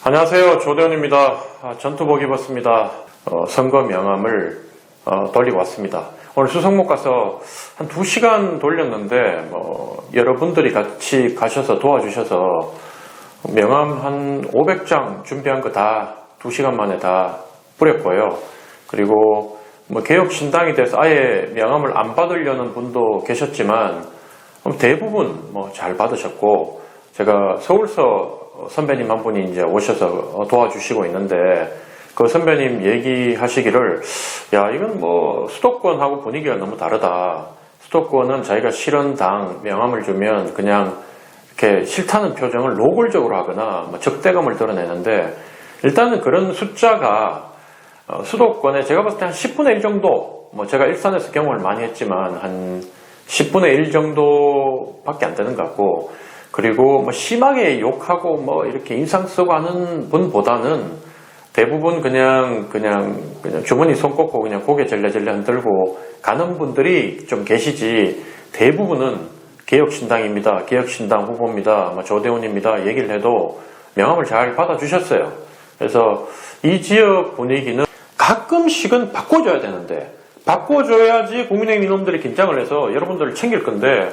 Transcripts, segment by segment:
안녕하세요. 조대원입니다. 전투복 입었습니다. 선거 명함을 돌리고 왔습니다. 오늘 수성목 가서 한 2시간 돌렸는데 여러분들이 같이 가셔서 도와주셔서 명함 한 500장 준비한 거 다 2시간 만에 다 뿌렸고요. 그리고 개혁신당에 대해서 아예 명함을 안 받으려는 분도 계셨지만 대부분 잘 받으셨고, 제가 서울서 선배님 한 분이 이제 오셔서 도와주시고 있는데, 그 선배님 얘기하시기를, 야, 이건 수도권하고 분위기가 너무 다르다. 수도권은 자기가 싫은 당 명함을 주면 그냥 이렇게 싫다는 표정을 노골적으로 하거나 적대감을 드러내는데, 일단은 그런 숫자가 수도권에 제가 봤을 때 한 10분의 1 정도, 제가 일산에서 경험을 많이 했지만 한 10분의 1 정도밖에 안 되는 것 같고, 그리고 심하게 욕하고 이렇게 인상 쓰고 하는 분보다는 대부분 그냥 주머니 손 꽂고 그냥 고개 절레절레 흔들고 가는 분들이 좀 계시지, 대부분은 개혁신당입니다, 개혁신당 후보입니다, 조대원입니다 얘기를 해도 명함을 잘 받아주셨어요. 그래서 이 지역 분위기는 가끔씩은 바꿔줘야 되는데, 바꿔줘야지 국민의힘 이놈들이 긴장을 해서 여러분들을 챙길 건데,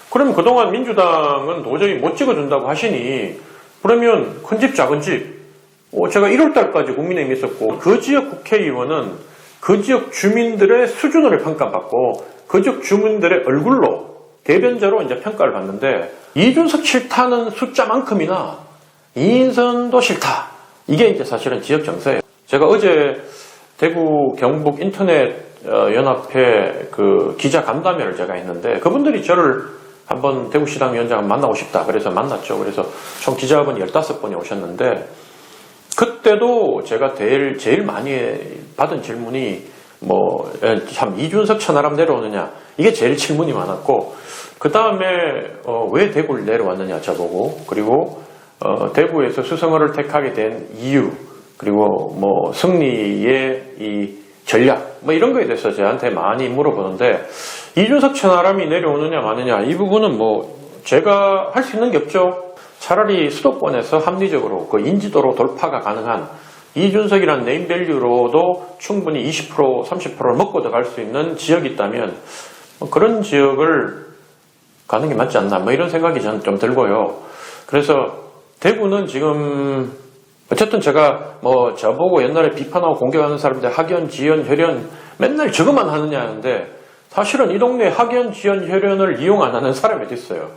그러면 그동안 민주당은 도저히 못 찍어준다고 하시니, 그러면 큰 집 작은 집, 제가 1월달까지 국민의힘에 있었고, 그 지역 국회의원은 그 지역 주민들의 수준을 평가받고 그 지역 주민들의 얼굴로 대변자로 이제 평가를 받는데, 이준석 싫다는 숫자만큼이나 이인선도 싫다, 이게 이제 사실은 지역 정서예요. 제가 어제 대구 경북 인터넷 연합회 그 기자 간담회를 제가 했는데, 그분들이 저를 한번 대구시당 위원장을 만나고 싶다 그래서 만났죠. 그래서 총 기자분 15분이 오셨는데, 그때도 제가 제일 많이 받은 질문이 참 이준석 천하람 내려오느냐, 이게 제일 질문이 많았고, 그 다음에 왜 대구를 내려왔느냐 저보고, 그리고 대구에서 수성어를 택하게 된 이유, 그리고 승리의 이 전략, 이런 거에 대해서 저한테 많이 물어보는데, 이준석 천하람이 내려오느냐 마느냐, 이 부분은 제가 할 수 있는 게 없죠. 차라리 수도권에서 합리적으로 그 인지도로 돌파가 가능한 이준석이라는 네임밸류로도 충분히 20%, 30%를 먹고 들어갈 수 있는 지역이 있다면 그런 지역을 가는 게 맞지 않나, 이런 생각이 저는 좀 들고요. 그래서 대구는 지금 어쨌든 제가 저보고 옛날에 비판하고 공격하는 사람들 학연, 지연, 혈연 맨날 저것만 하느냐 하는데, 사실은 이 동네에 학연, 지연, 혈연을 이용 안 하는 사람이 어디 있어요.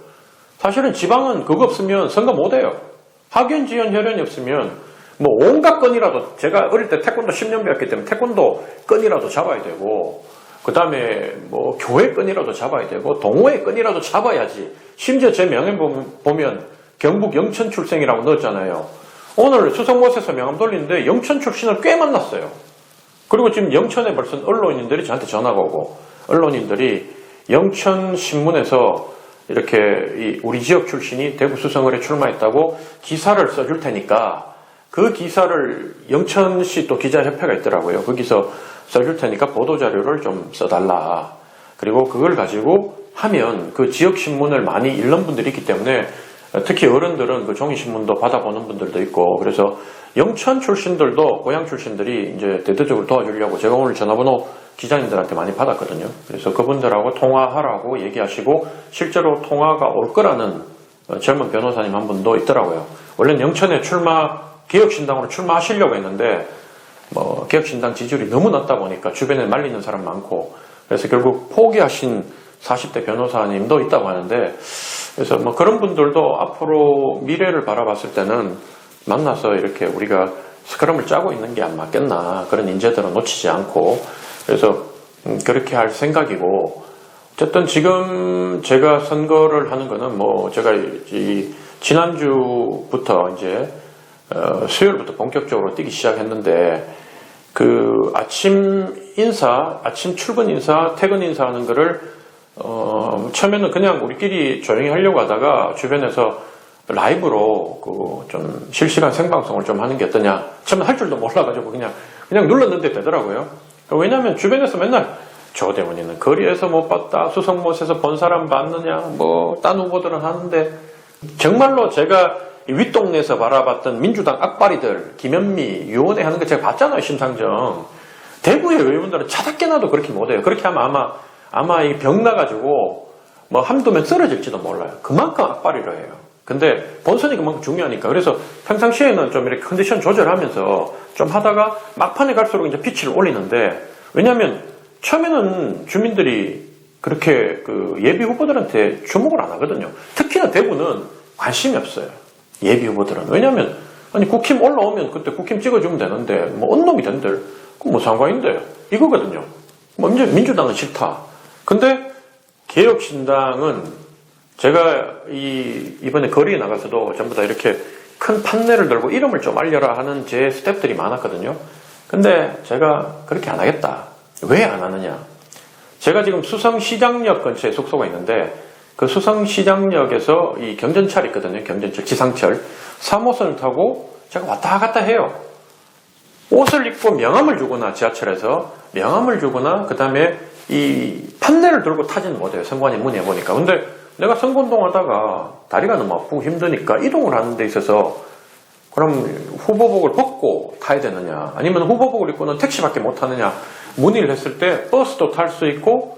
사실은 지방은 그거 없으면 선거 못 해요. 학연, 지연, 혈연이 없으면 온갖 건이라도, 제가 어릴 때 태권도 10년 배웠기 때문에 태권도 건이라도 잡아야 되고, 그 다음에 교회 건이라도 잡아야 되고, 동호회 건이라도 잡아야지. 심지어 제 명예 보면 경북 영천 출생이라고 넣었잖아요. 오늘 수성못에서 명함 돌리는데 영천 출신을 꽤 만났어요. 그리고 지금 영천에 벌써 언론인들이 저한테 전화가 오고, 언론인들이 영천 신문에서 이렇게 우리 지역 출신이 대구 수성을에 출마했다고 기사를 써줄 테니까, 그 기사를 영천시 또 기자협회가 있더라고요. 거기서 써줄 테니까 보도자료를 좀 써달라. 그리고 그걸 가지고 하면 그 지역 신문을 많이 읽는 분들이 있기 때문에, 특히 어른들은 그 종이신문도 받아보는 분들도 있고, 그래서 영천 출신들도, 고향 출신들이 이제 대대적으로 도와주려고 제가 오늘 전화번호 기자님들한테 많이 받았거든요. 그래서 그분들하고 통화하라고 얘기하시고, 실제로 통화가 올 거라는 젊은 변호사님 한 분도 있더라고요. 원래는 영천에 개혁신당으로 출마하시려고 했는데, 개혁신당 지지율이 너무 낮다 보니까 주변에 말리는 사람 많고, 그래서 결국 포기하신 40대 변호사님도 있다고 하는데, 그래서 그런 분들도 앞으로 미래를 바라봤을 때는 만나서 이렇게 우리가 스크럼을 짜고 있는 게 안 맞겠나, 그런 인재들은 놓치지 않고, 그래서 그렇게 할 생각이고, 어쨌든 지금 제가 선거를 하는 거는 제가 지난주부터 이제 수요일부터 본격적으로 뛰기 시작했는데, 그 아침 출근 인사, 퇴근 인사하는 거를 처음에는 그냥 우리끼리 조용히 하려고 하다가 주변에서 라이브로 좀 실시간 생방송을 좀 하는 게 어떠냐. 처음에 할 줄도 몰라가지고 그냥 눌렀는데 되더라고요. 왜냐면 주변에서 맨날 조대원이는 거리에서 못 봤다, 수성못에서 본 사람 봤느냐, 딴 후보들은 하는데, 정말로 제가 이 윗동네에서 바라봤던 민주당 악바리들, 김현미, 유원회 하는 거 제가 봤잖아요, 심상정. 대구의 의원들은 차답게 나도 그렇게 못해요. 그렇게 하면 아마 이 병 나가지고 뭐 한두 명 쓰러질지도 몰라요. 그만큼 악바리를 해요. 근데 본선이 그만큼 중요하니까. 그래서 평상시에는 좀 이렇게 컨디션 조절하면서 좀 하다가 막판에 갈수록 이제 피치를 올리는데, 왜냐하면 처음에는 주민들이 그렇게 그 예비 후보들한테 주목을 안 하거든요. 특히나 대구는 관심이 없어요. 예비 후보들은. 왜냐하면 아니 국힘 올라오면 그때 국힘 찍어주면 되는데 뭐 언놈이 된들 그럼 뭐 상관인데 이거거든요. 뭐 이제 민주당은 싫다. 근데 개혁신당은 제가 이번에 거리에 나가서도 전부 다 이렇게 큰 판넬을 들고 이름을 좀 알려라 하는 제 스태프들이 많았거든요. 근데 제가 그렇게 안 하겠다. 왜 안 하느냐? 제가 지금 수성시장역 근처에 숙소가 있는데 그 수성시장역에서 이 경전철 있거든요. 경전철, 지상철 3호선을 타고 제가 왔다 갔다 해요. 옷을 입고 명함을 주거나 지하철에서 명함을 주거나 그 다음에 이 판넬을 들고 타지는 못해요. 선관위 문의해 보니까. 근데 내가 선거운동 하다가 다리가 너무 아프고 힘드니까 이동을 하는 데 있어서 그럼 후보복을 벗고 타야 되느냐 아니면 후보복을 입고는 택시밖에 못 타느냐 문의를 했을 때 버스도 탈 수 있고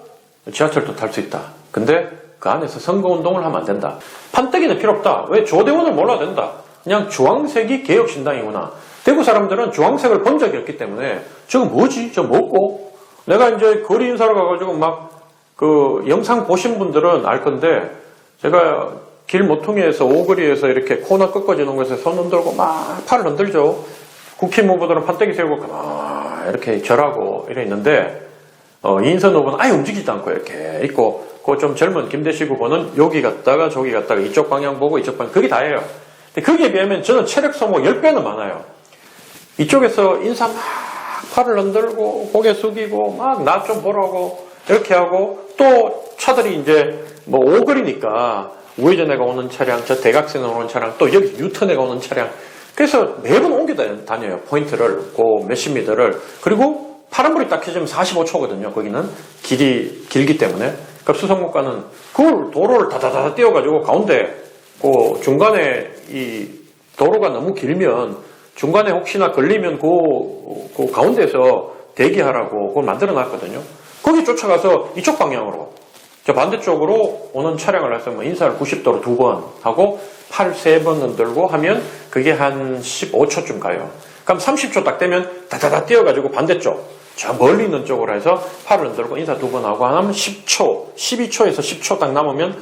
지하철도 탈 수 있다. 근데 그 안에서 선거운동을 하면 안 된다. 판때기는 필요 없다. 왜? 조대원을 몰라도 된다. 그냥 주황색이 개혁신당이구나. 대구 사람들은 주황색을 본 적이 없기 때문에 저거 뭐지? 저 뭐고? 내가 이제 거리 인사로 가가지고 막 그 영상 보신 분들은 알 건데 제가 길 모퉁이에서 오거리에서 이렇게 코너 꺾어지는 곳에 손 흔들고 막 팔을 흔들죠. 국힘 후보들은 판때기 세우고 이렇게 절하고 이래 있는데 이인선 후보는 아예 움직이지도 않고 이렇게 있고 그 좀 젊은 김대식 후보는 여기 갔다가 저기 갔다가 이쪽 방향 보고 이쪽 방향 그게 다예요. 근데 거기에 비하면 저는 체력 소모 10배는 많아요. 이쪽에서 인사 막 팔을 흔들고 고개 숙이고 막 나 좀 보라고 이렇게 하고 또 차들이 이제 뭐 오거리니까 우회전해가 오는 차량, 저 대각선에 오는 차량, 또 여기 유턴해가 오는 차량. 그래서 매번 옮겨 다녀요. 포인트를, 그 몇십 미터를. 그리고 파란불이 딱 켜지면 45초거든요. 거기는 길이 길기 때문에. 그러니까 수성목가는 그 도로를 다다다다 띄워가지고 가운데 그 중간에 이 도로가 너무 길면 중간에 혹시나 걸리면 그 가운데서 대기하라고 그걸 만들어 놨거든요. 거기 쫓아가서 이쪽 방향으로 저 반대쪽으로 오는 차량을 해서 뭐 인사를 90도로 2번 하고 팔 3번 흔들고 하면 그게 한 15초쯤 가요. 그럼 30초 딱 되면 다다다 뛰어가지고 반대쪽 저 멀리 있는 쪽으로 해서 팔을 흔들고 인사 2번 하고 하면 10초, 12초에서 10초 딱 남으면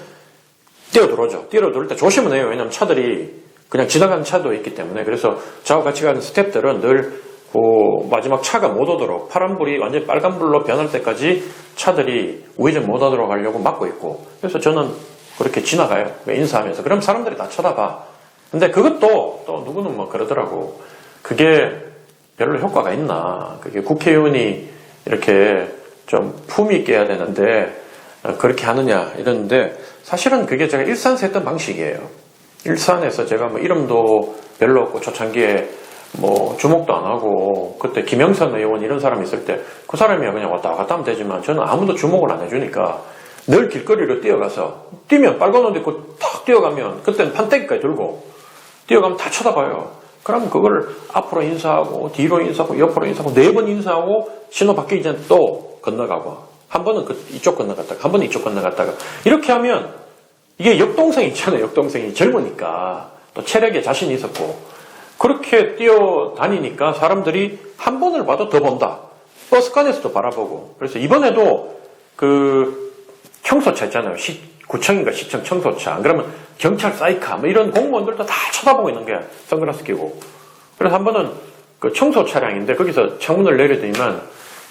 뛰어들어오죠. 뛰어들을 때 조심은 해요. 왜냐면 차들이 그냥 지나가는 차도 있기 때문에. 그래서 저하고 같이 가는 스태프들은 늘 그 마지막 차가 못 오도록 파란불이 완전히 빨간불로 변할 때까지 차들이 우회전 못 하도록 하려고 막고 있고. 그래서 저는 그렇게 지나가요. 인사하면서. 그럼 사람들이 다 쳐다봐. 근데 그것도 또 누구는 뭐 그러더라고. 그게 별로 효과가 있나. 그게 국회의원이 이렇게 좀 품위 있게 해야 되는데 그렇게 하느냐 이러는데 사실은 그게 제가 일산에서 했던 방식이에요. 일산에서 제가 뭐 이름도 별로 없고 초창기에 뭐 주목도 안 하고 그때 김영선 의원 이런 사람이 있을 때 그 사람이야 그냥 왔다 갔다 하면 되지만 저는 아무도 주목을 안 해주니까 늘 길거리로 뛰어가서 뛰면 빨간 옷 입고 탁 뛰어가면 그때는 판때기까지 들고 뛰어가면 다 쳐다봐요. 그럼 그걸 앞으로 인사하고 뒤로 인사하고 옆으로 인사하고 4번 인사하고 신호 바뀌기 전에 또 건너가고 한 번은 이쪽 건너갔다가 한 번은 이쪽 건너갔다가 이렇게 하면 이게 역동성이 있잖아요. 역동성이 젊으니까 또 체력에 자신이 있었고 그렇게 뛰어다니니까 사람들이 한 번을 봐도 더 본다. 버스간에서도 바라보고. 그래서 이번에도 그 청소차 있잖아요. 구청인가 시청 청소차. 안 그러면 경찰 사이카 뭐 이런 공무원들도 다 쳐다보고 있는 거야. 선글라스 끼고. 그래서 한 번은 그 청소 차량인데 거기서 창문을 내려드리면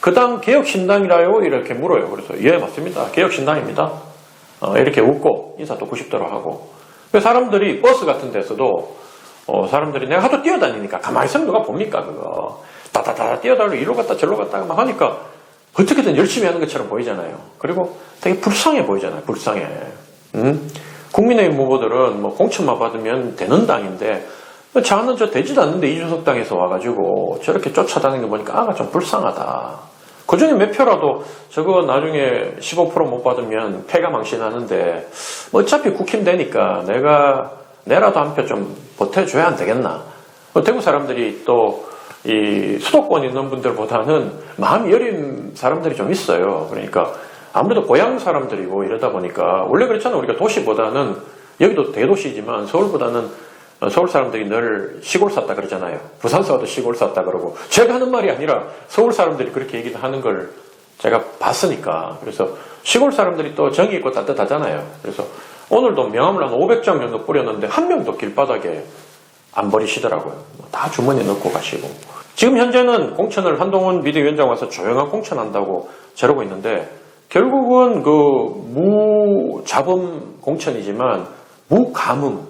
그 당 개혁신당이라요? 이렇게 물어요. 그래서 예 맞습니다. 개혁신당입니다. 이렇게 웃고 인사도 90도로 하고. 사람들이 버스 같은 데서도 사람들이 내가 하도 뛰어다니니까 가만히 있으면 누가 봅니까 그거 다다다 뛰어다니고 이리로 갔다 저리로 갔다가 막 하니까 어떻게든 열심히 하는 것처럼 보이잖아요. 그리고 되게 불쌍해 보이잖아요. 불쌍해. 국민의힘 후보들은 뭐 공천만 받으면 되는 당인데 저는 저 되지도 않는데 이준석 당에서 와가지고 저렇게 쫓아다니는 거 보니까 아가 좀 불쌍하다. 그중에 몇 표라도 저거 나중에 15% 못 받으면 패가 망신하는데 뭐 어차피 국힘 되니까 내라도 한 표 좀 보태줘야 안 되겠나. 대구 사람들이 또 이 수도권에 있는 분들보다는 마음이 여린 사람들이 좀 있어요. 그러니까 아무래도 고향 사람들이고 이러다 보니까 원래 그렇잖아. 우리가 도시보다는 여기도 대도시지만 서울보다는 서울 사람들이 늘 시골 샀다 그러잖아요. 부산 사도 시골 샀다 그러고 제가 하는 말이 아니라 서울 사람들이 그렇게 얘기를 하는 걸 제가 봤으니까. 그래서 시골 사람들이 또 정이 있고 따뜻하잖아요. 그래서 오늘도 명함을 한 500장 정도 뿌렸는데 한 명도 길바닥에 안 버리시더라고요. 다 주머니에 넣고 가시고. 지금 현재는 공천을 한동훈 비대위원장 와서 조용한 공천한다고 저러고 있는데 결국은 그 무자범 공천이지만 무감흥,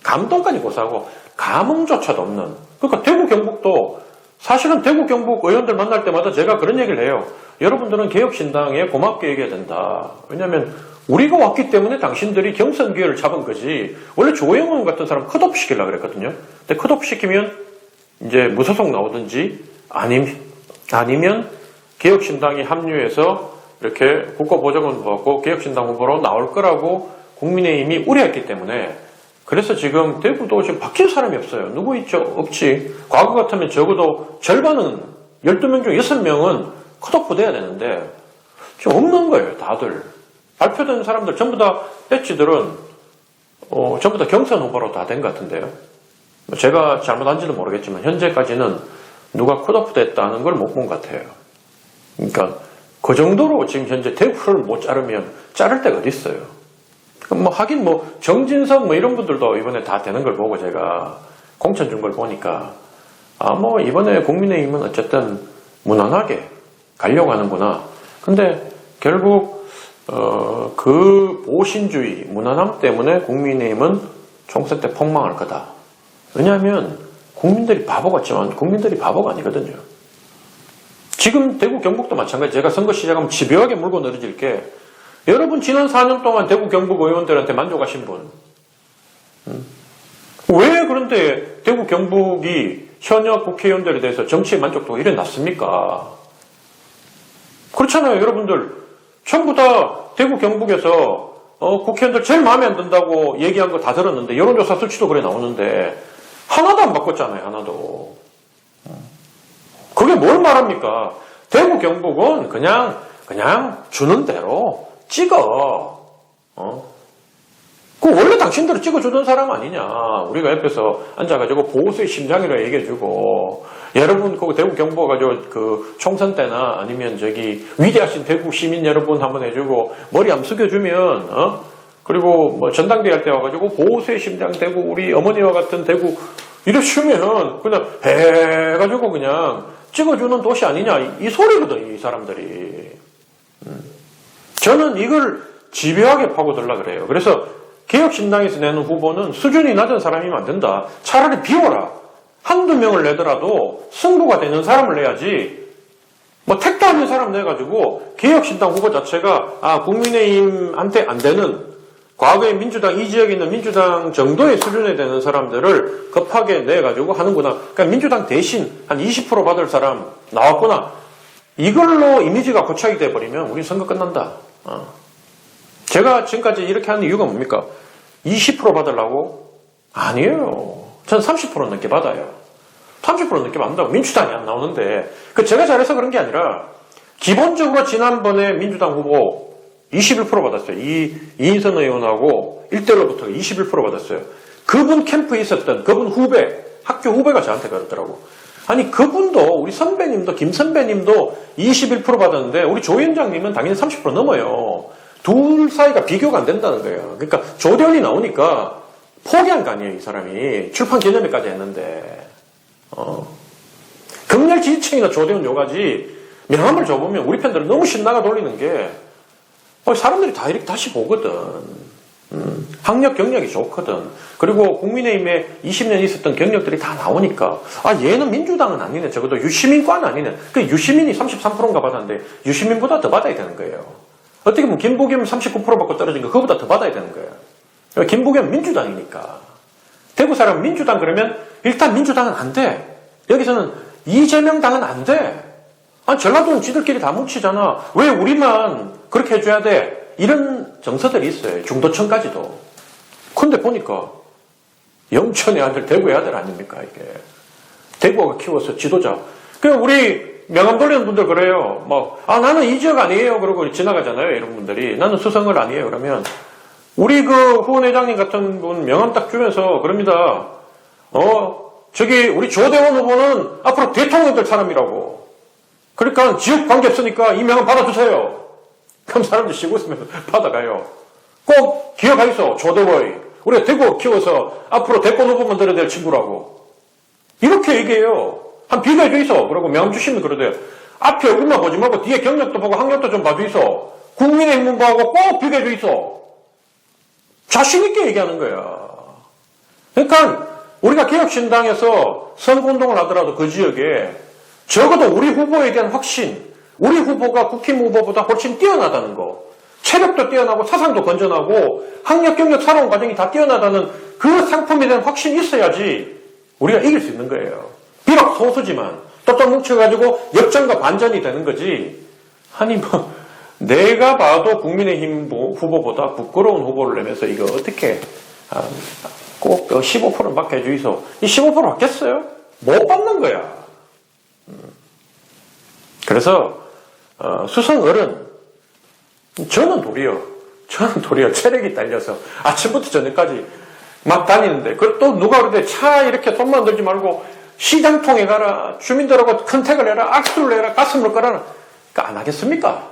감동까지 고사하고 감흥조차도 없는. 그러니까 대구 경북도 사실은 대구 경북 의원들 만날 때마다 제가 그런 얘기를 해요. 여러분들은 개혁신당에 고맙게 얘기해야 된다. 왜냐하면 우리가 왔기 때문에 당신들이 경선 기회를 잡은 거지. 원래 조영훈 같은 사람 컷오프 시키려고 그랬거든요. 근데 컷오프 시키면 이제 무소속 나오든지 아니면 개혁신당이 합류해서 이렇게 국가보좌관 받고 개혁신당 후보로 나올 거라고 국민의힘이 우려했기 때문에 그래서 지금 대구도 지금 바뀐 사람이 없어요. 누구 있죠? 없지. 과거 같으면 적어도 절반은 12명 중 6명은 컷오프 돼야 되는데 지금 없는 거예요. 다들. 발표된 사람들 전부 다 배지들은 전부 다 경선 후보로 다 된 것 같은데요. 제가 잘못한지는 모르겠지만 현재까지는 누가 컷오프 됐다는 걸 못 본 것 같아요. 그러니까 그 정도로 지금 현재 대구를 못 자르면 자를 데가 어디 있어요. 뭐 하긴 뭐 정진석 뭐 이런 분들도 이번에 다 되는 걸 보고 제가 공천 준 걸 보니까 뭐 이번에 국민의힘은 어쨌든 무난하게 가려고 하는구나. 근데 결국 그 보신주의, 무난함 때문에 국민의힘은 총선 때 폭망할 거다. 왜냐하면 국민들이 바보 같지만 국민들이 바보가 아니거든요. 지금 대구 경북도 마찬가지. 제가 선거 시작하면 집요하게 물고 늘어질 게 여러분 지난 4년 동안 대구 경북 의원들한테 만족하신 분. 왜 그런데 대구 경북이 현역 국회의원들에 대해서 정치의 만족도가 이래 낮습니까? 그렇잖아요. 여러분들 전부 다 대구 경북에서 국회의원들 제일 마음에 안 든다고 얘기한 거 다 들었는데 여론조사 수치도 그래 나오는데 하나도 안 바꿨잖아요. 하나도. 그게 뭘 말합니까? 대구 경북은 그냥 주는 대로 찍어. 그 원래 당신들을 찍어주던 사람 아니냐. 우리가 옆에서 앉아가지고 보수의 심장이라 얘기해주고 여러분 그 대구 경북 가지고 그 총선 때나 아니면 저기 위대하신 대구 시민 여러분 한번 해주고 머리 한번 숙여주면 그리고 뭐 전당대회 할 때 와가지고 보수의 심장 대구 우리 어머니와 같은 대구 이러시면 그냥 해가지고 그냥 찍어주는 도시 아니냐 이 소리거든 이 사람들이. 저는 이걸 집요하게 파고들라 그래요. 그래서 개혁신당에서 내는 후보는 수준이 낮은 사람이면 안 된다. 차라리 비워라. 한두 명을 내더라도 승부가 되는 사람을 내야지. 뭐 택도 없는 사람 내가지고 개혁신당 후보 자체가 국민의힘한테 안 되는 과거에 민주당 이 지역에 있는 민주당 정도의 수준에 되는 사람들을 급하게 내가지고 하는구나. 그러니까 민주당 대신 한 20% 받을 사람 나왔구나. 이걸로 이미지가 고착이 돼버리면 우리 선거 끝난다. 제가 지금까지 이렇게 하는 이유가 뭡니까? 20% 받으려고? 아니에요. 전 30% 넘게 받아요. 30% 넘게 받는다고 민주당이 안 나오는데 제가 잘해서 그런 게 아니라 기본적으로 지난번에 민주당 후보 21% 받았어요. 이인선 의원하고 1대1로부터 21% 받았어요. 그분 캠프에 있었던 그분 후배, 학교 후배가 저한테 그러더라고. 아니 그분도 우리 선배님도 김 선배님도 21% 받았는데 우리 조 위원장님은 당연히 30% 넘어요. 둘 사이가 비교가 안 된다는 거예요. 그러니까 조련이 나오니까 포기한 거 아니에요. 이 사람이 출판 기념회까지 했는데 극렬 지지층이나 조대원 요가지 명함을 줘보면 우리 팬들은 너무 신나가 돌리는 게 사람들이 다 이렇게 다시 보거든. 학력 경력이 좋거든. 그리고 국민의힘에 20년 있었던 경력들이 다 나오니까 얘는 민주당은 아니네. 적어도 유시민과는 아니네. 그 유시민이 33%인가 받았는데 유시민보다 더 받아야 되는 거예요. 어떻게 보면 김부겸 39% 받고 떨어진 거 그거보다 더 받아야 되는 거예요. 김부겸 민주당이니까. 대구 사람 민주당 그러면 일단 민주당은 안 돼. 여기서는 이재명 당은 안 돼. 전라도는 지들끼리 다 뭉치잖아. 왜 우리만 그렇게 해줘야 돼? 이런 정서들이 있어요. 중도층까지도. 근데 보니까 영천의 아들, 대구의 아들 아닙니까, 이게. 대구가 키워서 지도자. 우리 명함 돌리는 분들 그래요. 나는 이 지역 아니에요. 그러고 지나가잖아요, 이런 분들이. 나는 수성을 아니에요. 그러면, 우리 후원 회장님 같은 분 명함 딱 주면서, 그럽니다. 우리 조대원 후보는 앞으로 대통령 될 사람이라고. 그러니까 지역 관계 없으니까 이 명함 받아주세요. 그럼 사람들 쉬고 있으면 받아가요. 꼭 기억하겠어, 조대원. 우리가 대구 키워서 앞으로 대권 후보만 들어야 될 친구라고. 이렇게 얘기해요. 한 비교해 주이소. 그러고 명함 주시면 그러대요. 앞에 얼굴만 보지 말고 뒤에 경력도 보고 학력도 좀 봐주이소. 국민의힘 문보하고 꼭 비교해 주이소. 자신있게 얘기하는 거야. 그러니까 우리가 개혁신당에서 선거운동을 하더라도 그 지역에 적어도 우리 후보에 대한 확신, 우리 후보가 국힘 후보보다 훨씬 뛰어나다는 거, 체력도 뛰어나고 사상도 건전하고 학력, 경력, 살아온 과정이 다 뛰어나다는 그 상품에 대한 확신이 있어야지 우리가 이길 수 있는 거예요. 비록 소수지만 똘똘 뭉쳐가지고 역전과 반전이 되는 거지. 아니 내가 봐도 국민의힘 후보보다 부끄러운 후보를 내면서 이거 어떻게 꼭 15%는 받게 해주이소. 이 15% 받겠어요? 못 받는 거야. 그래서 수성 어른, 저는 도리어 체력이 딸려서 아침부터 저녁까지 막 다니는데, 또 누가 그러대, 차 이렇게 손만 들지 말고 시장통에 가라, 주민들하고 컨택을 해라, 악수를 해라, 가슴을 끌어라. 그러니까 안 하겠습니까?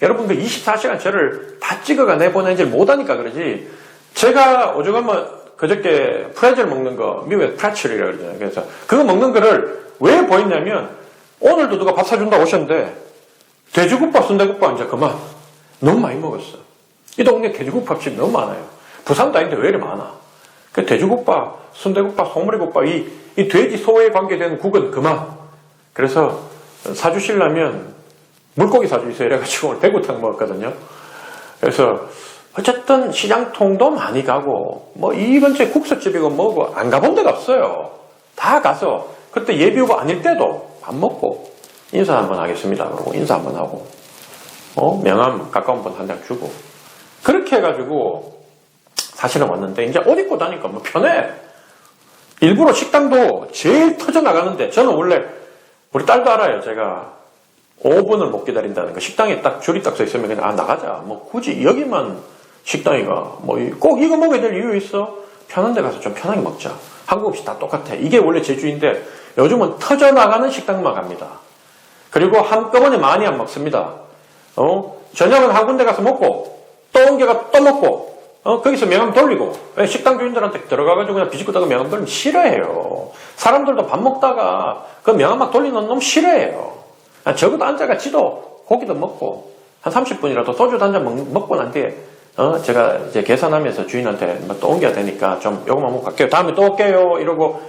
여러분, 24시간 저를 다 찍어가 내보내질 못하니까 그러지. 제가 오죽하면 그저께 프레즐 먹는 거, 미국에 프레첼이라고 그러잖아요. 그래서 그거 먹는 거를 왜 보였냐면, 오늘도 누가 밥 사준다고 오셨는데, 돼지국밥, 순대국밥 이제 그만. 너무 많이 먹었어. 이 동네 돼지국밥집 너무 많아요. 부산도 아닌데 왜 이렇게 많아? 그 돼지국밥, 순대국밥, 소머리국밥, 이 돼지 소에 관계된 국은 그만. 그래서 사주시려면 물고기 사주세요. 이래가지고 오늘 대구탕 먹었거든요. 그래서 어쨌든 시장통도 많이 가고, 이 근처에 국수집이고 뭐고 안 가본 데가 없어요. 다 가서 그때 예비후보 아닐 때도 밥 먹고 인사 한번 하겠습니다. 그러고 인사 한번 하고, 명함 가까운 분 한 장 주고, 그렇게 해가지고 사실은 왔는데, 이제 옷 입고 다니까 편해. 일부러 식당도 제일 터져나가는데, 저는 원래 우리 딸도 알아요. 제가 5분을 못 기다린다는 거. 식당에 딱 줄이 딱 서 있으면 그냥 나가자. 굳이 여기만 식당이가 꼭 이거 먹어야 될 이유 있어? 편한 데 가서 좀 편하게 먹자. 한국 음식 다 똑같아. 이게 원래 제주인데 요즘은 터져나가는 식당만 갑니다. 그리고 한꺼번에 많이 안 먹습니다. 저녁은 한 군데 가서 먹고 또 옮겨가 또 먹고 거기서 명함 돌리고, 식당 주인들한테 들어가가지고 그냥 비집고 명함 돌리면 싫어해요. 사람들도 밥 먹다가 그 명함 막 돌리는 놈 싫어해요. 적어도 앉아가 지도 고기도 먹고 한 30분이라도 소주 한 잔 먹고 난 뒤에 제가 이제 계산하면서 주인한테 또 옮겨야 되니까 좀 요거만 먹고 갈게요. 다음에 또 올게요. 이러고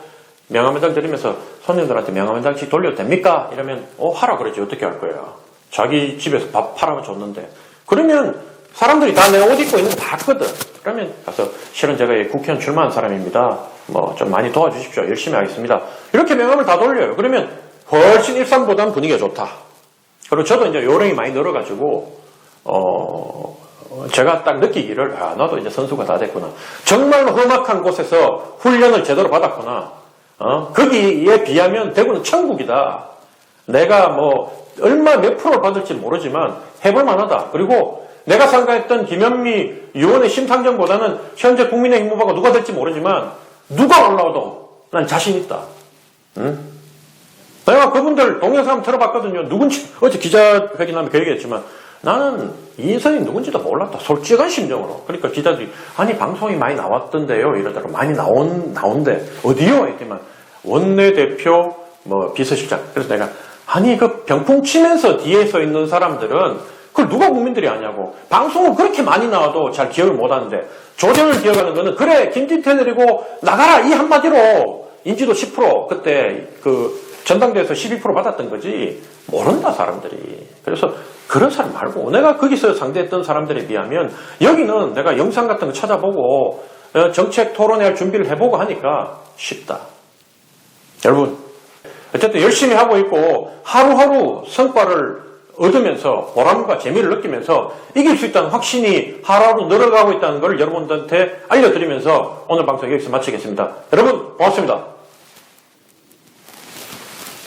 명함 한 장 드리면서 손님들한테 명함 한 장씩 돌려도 됩니까? 이러면 하라 그러지. 어떻게 할 거야. 자기 집에서 밥 팔아면 줬는데. 그러면 사람들이 다 내 옷 입고 있는 거 봤거든. 그러면 가서 실은 제가 국회의원 출마한 사람입니다. 좀 많이 도와주십시오. 열심히 하겠습니다. 이렇게 명함을 다 돌려요. 그러면 훨씬 일산보다는 분위기가 좋다. 그리고 저도 이제 요령이 많이 늘어가지고 제가 딱 느끼기를 나도 이제 선수가 다 됐구나. 정말 험악한 곳에서 훈련을 제대로 받았구나. 거기에 비하면 대구는 천국이다. 내가 얼마 몇 프로를 받을지 모르지만 해볼 만하다. 그리고 내가参加했던 김현미 의원의 심상정보다는 현재 국민의힘 후보가 누가 될지 모르지만 누가 올라와도 난 자신 있다. 응? 내가 그분들 동영상 들어봤거든요. 누군지 어제 기자회견하면 그 얘기했지만 나는 이 인선이 누군지도 몰랐다. 솔직한 심정으로. 그러니까 기자들이 아니 방송이 많이 나왔던데요. 이러다가 많이 나온대. 어디요? 했더만 원내대표 비서실장. 그래서 내가 아니 그 병풍 치면서 뒤에 서 있는 사람들은 그걸 누가 국민들이 아냐고. 방송은 그렇게 많이 나와도 잘 기억을 못하는데 조정을 기억하는 거는 그래 김진태 내리고 나가라 이 한마디로 인지도 10% 그때 전당대회에서 12% 받았던 거지. 모른다 사람들이. 그래서 그런 사람 말고 내가 거기서 상대했던 사람들에 비하면 여기는 내가 영상 같은 거 찾아보고 정책 토론회할 준비를 해보고 하니까 쉽다. 여러분 어쨌든 열심히 하고 있고 하루하루 성과를 얻으면서 보람과 재미를 느끼면서 이길 수 있다는 확신이 하루하루 늘어가고 있다는 걸 여러분들한테 알려드리면서 오늘 방송 여기서 마치겠습니다. 여러분 고맙습니다.